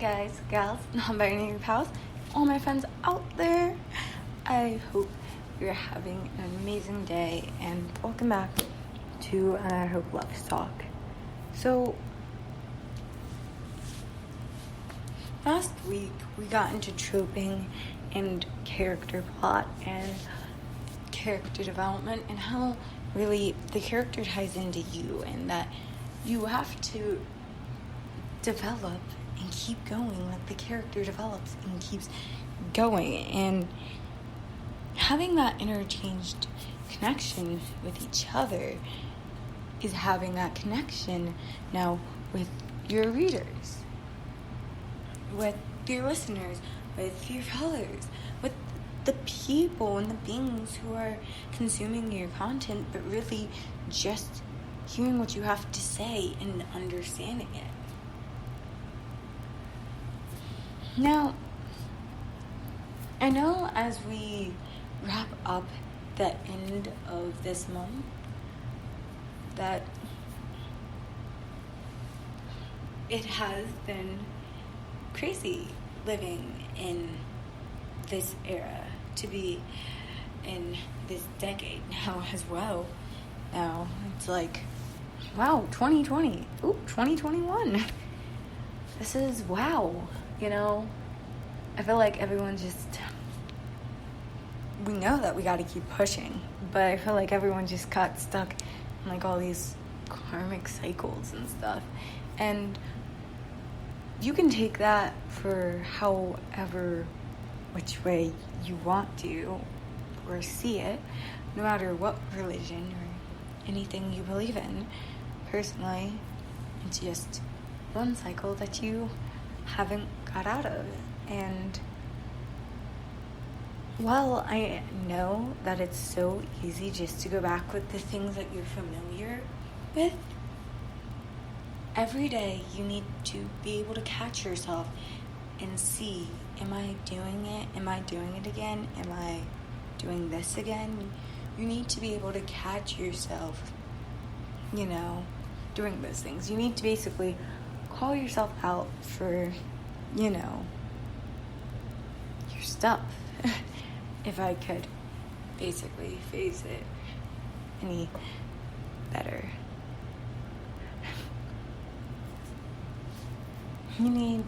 guys, gals, non-binary pals, all my friends out there. I hope you're having an amazing day, and welcome back to I Hope Love Talk. So, last week we got into troping and character plot and character development and how really the character ties into you, and that you have to develop and keep going like the character develops and keeps going, and having that interchanged connection with each other is having that connection now with your readers, with your listeners, with your followers, with the people and the beings who are consuming your content, but really just hearing what you have to say and understanding it. Now, I know as we wrap up the end of this month that it has been crazy living in this era, to be in this decade now as well. Now, it's like, wow, 2020, 2021. This is wow. You know, I feel like everyone we know that we got to keep pushing, but I feel like everyone just got stuck in like all these karmic cycles and stuff. And you can take that for however which way you want to or see it, no matter what religion or anything you believe in. Personally, it's just one cycle that you haven't got out of. And while I know that it's so easy just to go back with the things that you're familiar with, every day you need to be able to catch yourself and see, am I doing it? Am I doing it again? Am I doing this again? You need to be able to catch yourself, doing those things. You need to basically call yourself out for, your stuff. If I could basically phrase it any better. You need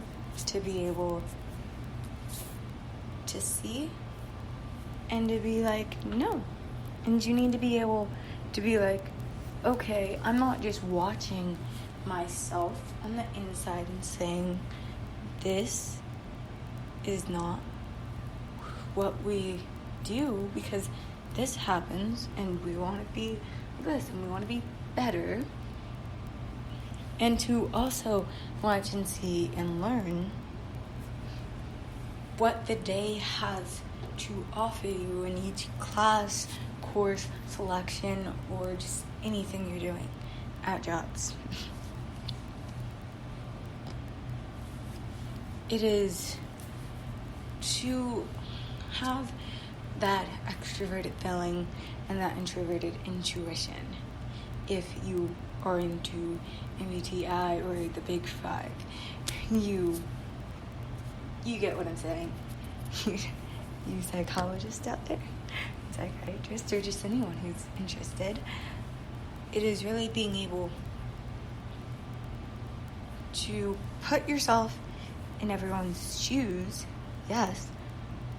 to be able to see and to be like, no. And you need to be able to be like, okay, I'm not just watching myself on the inside and saying, this is not what we do, because this happens and we want to be this and we want to be better. And to also watch and see and learn what the day has to offer you in each class, course, selection, or just anything you're doing at jobs. It is to have that extroverted feeling and that introverted intuition. If you are into MBTI or the Big Five, you get what I'm saying. You psychologists out there, psychiatrists, or just anyone who's interested. It is really being able to put yourself in everyone's shoes, yes,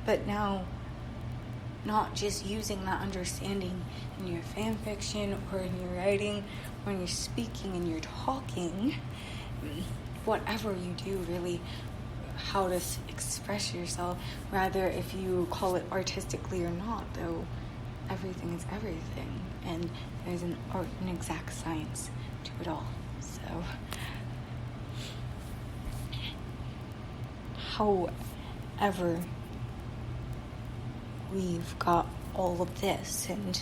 but now not just using that understanding in your fan fiction or in your writing, when you're speaking and you're talking, whatever you do, really, how to express yourself, rather if you call it artistically or not, though everything is everything, and there's an art and exact science to it all. So, however, we've got all of this, and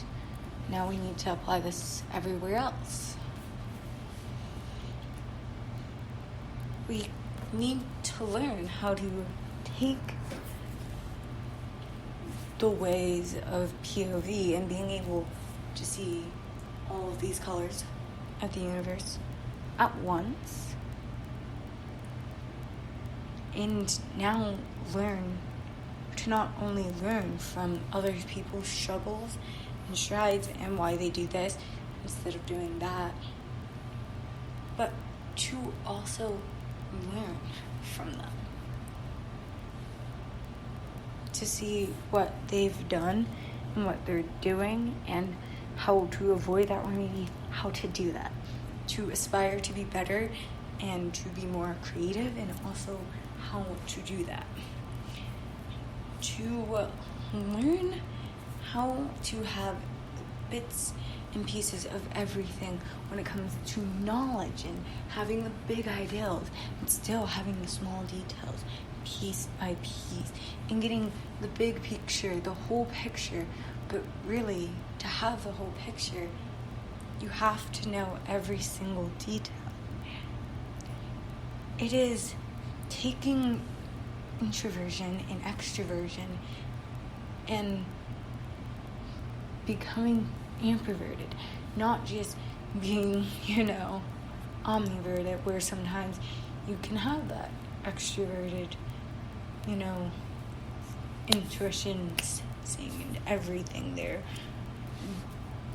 now we need to apply this everywhere else. We need to learn how to take the ways of POV and being able to see all of these colors of the universe at once and now learn to not only learn from other people's struggles and strides and why they do this instead of doing that, but to also learn from them, to see what they've done and what they're doing and how to avoid that, or maybe how to do that, to aspire to be better and to be more creative, and also how to do that, to learn how to have bits and pieces of everything when it comes to knowledge and having the big ideals and still having the small details piece by piece and getting the big picture, the whole picture. But really, to have the whole picture, you have to know every single detail. It is taking introversion and extroversion and becoming ambiverted, not just being, omniverted, where sometimes you can have that extroverted, intuition and everything there,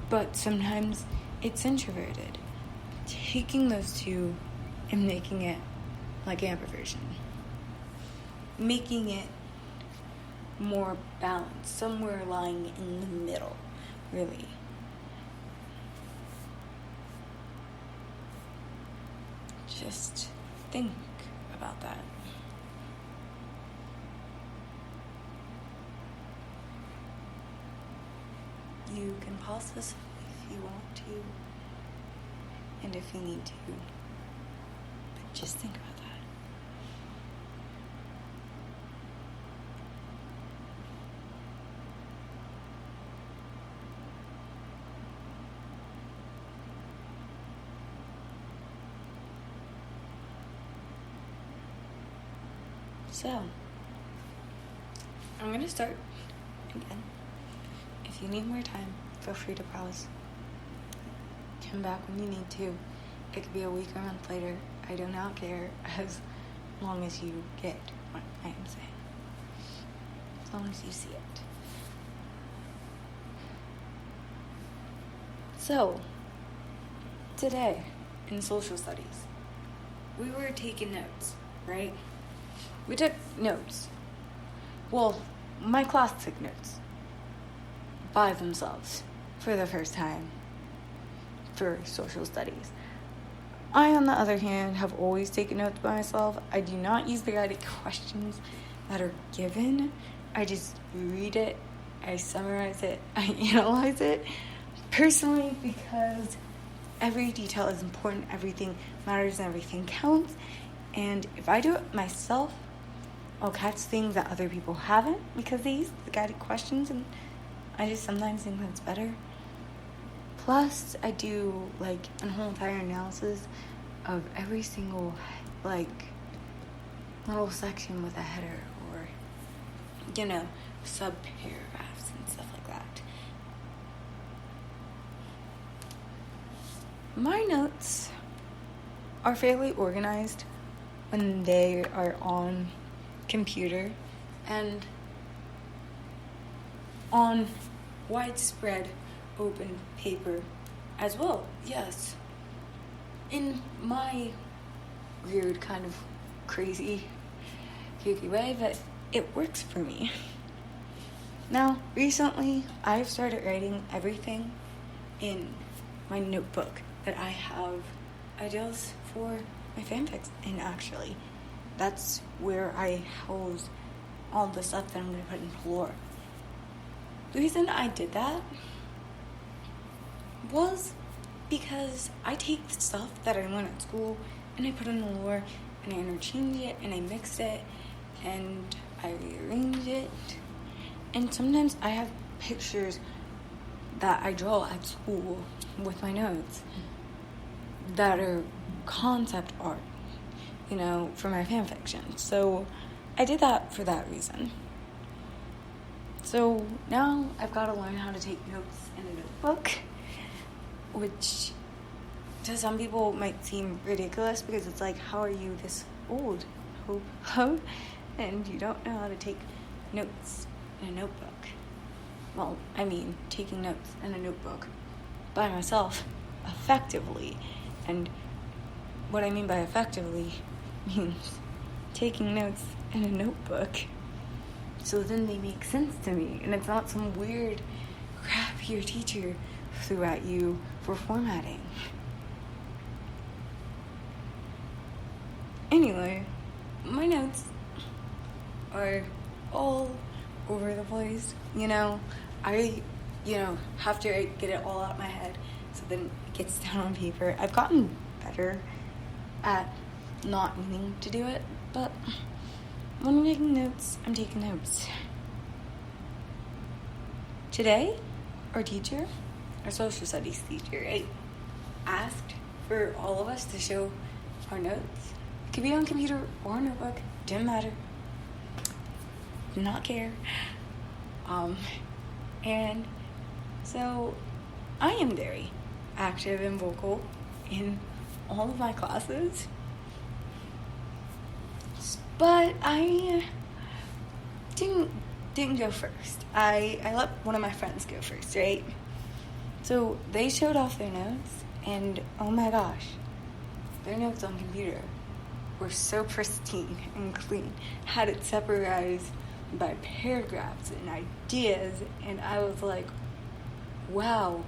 but sometimes it's introverted. Taking those two and making it like ambiversion, making it more balanced, somewhere lying in the middle, really. Just think about that. You can pause this if you want to, and if you need to, but just think about that. So, I'm going to start again. If you need more time, feel free to pause. Come back when you need to. It could be a week or a month later. I do not care, as long as you get what I am saying. As long as you see it. So, today in social studies, we were taking notes, right? We took notes. Well, my class took notes by themselves for the first time for social studies. I, on the other hand, have always taken notes by myself. I do not use the guided questions that are given. I just read it, I summarize it, I analyze it. Personally, because every detail is important, everything matters, and everything counts. And if I do it myself, I'll catch things that other people haven't because they use the guided questions, and I just sometimes think that's better. Plus, I do a whole entire analysis of every single little section with a header or sub-paragraphs and stuff like that. My notes are fairly organized when they are on computer and on widespread open paper as well. Yes, in my weird kind of crazy kooky way, but it works for me. Now, recently I've started writing everything in my notebook that I have ideas for my fanfics in. Actually, that's where I house all the stuff that I'm going to put in lore. The reason I did that was because I take the stuff that I learned at school and I put in the lore and I interchange it and I mix it and I rearrange it. And sometimes I have pictures that I draw at school with my notes that are concept art, for my fanfiction. So I did that for that reason. So now I've got to learn how to take notes in a notebook, which to some people might seem ridiculous because it's like, how are you this old? hope of, and you don't know how to take notes in a notebook. Well, I mean, taking notes in a notebook by myself effectively. And what I mean by effectively means taking notes in a notebook so then they make sense to me. And it's not some weird crap your teacher threw at you for formatting. Anyway, my notes are all over the place. I have to get it all out of my head so then it gets down on paper. I've gotten better at not needing to do it, but when I'm taking notes, I'm taking notes. Today, our teacher, our social studies teacher, asked for all of us to show our notes. It could be on computer or notebook, didn't matter. Did not care. And so I am very active and vocal in all of my classes. But I didn't go first. I let one of my friends go first, right? So they showed off their notes, and oh my gosh, their notes on computer were so pristine and clean. Had it separated by paragraphs and ideas, and I was like, wow,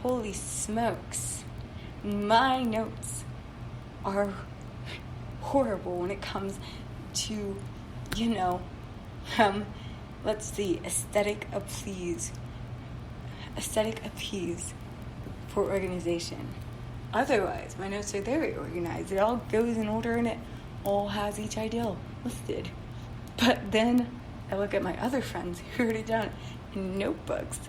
holy smokes, my notes are horrible when it comes to, let's see, aesthetic appease for organization. Otherwise, my notes are very organized. It all goes in order and it all has each ideal listed. But then I look at my other friends who wrote it down in notebooks.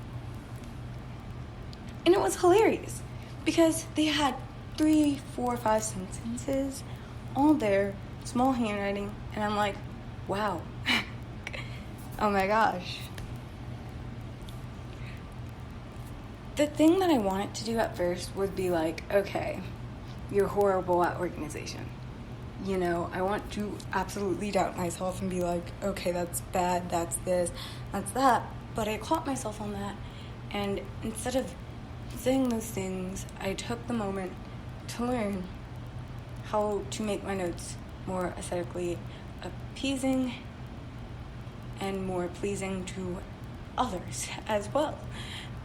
And it was hilarious because they had 3, 4, 5 sentences all there, small handwriting, and I'm like, wow. Oh my gosh. The thing that I wanted to do at first would be like, okay, you're horrible at organization. I want to absolutely doubt myself and be like, okay, that's bad, that's this, that's that. But I caught myself on that, and instead of saying those things, I took the moment to learn how to make my notes more aesthetically appeasing and more pleasing to others as well.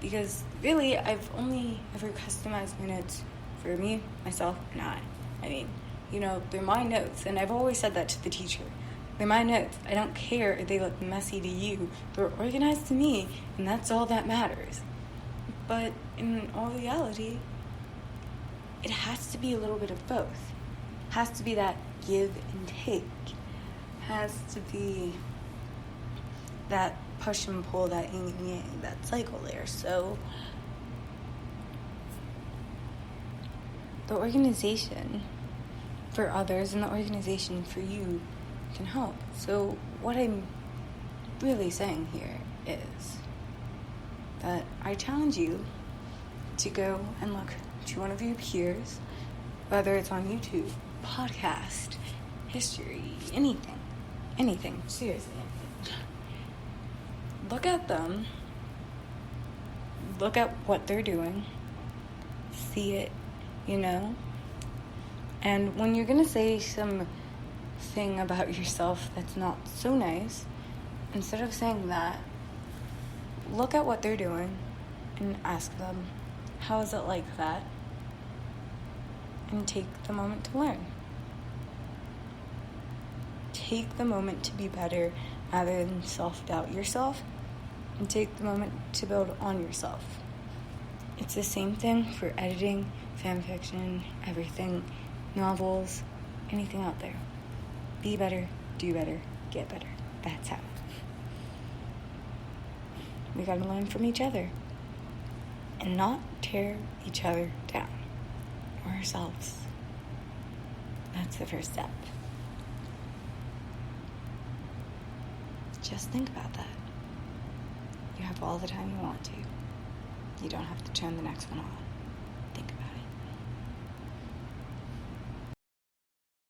Because really, I've only ever customized my notes for me, myself, and I. I mean, they're my notes, and I've always said that to the teacher. They're my notes. I don't care if they look messy to you. They're organized to me, and that's all that matters. But in all reality, it has to be a little bit of both. It has to be that give and take. It has to be that push and pull, that yin and yang, that cycle there. So the organization for others and the organization for you can help. So what I'm really saying here is that I challenge you to go and look to one of your peers, whether it's on YouTube, podcast, history, anything, seriously. Look at them, look at what they're doing, see it, and when you're gonna say something about yourself that's not so nice, instead of saying that, look at what they're doing and ask them, how is it like that? And take the moment to learn. Take the moment to be better rather than self-doubt yourself, and take the moment to build on yourself. It's the same thing for editing, fan fiction, everything, novels, anything out there. Be better, do better, get better. That's how. We gotta learn from each other and not tear each other down or ourselves. That's the first step. Just think about that. You have all the time you want to. You don't have to turn the next one off.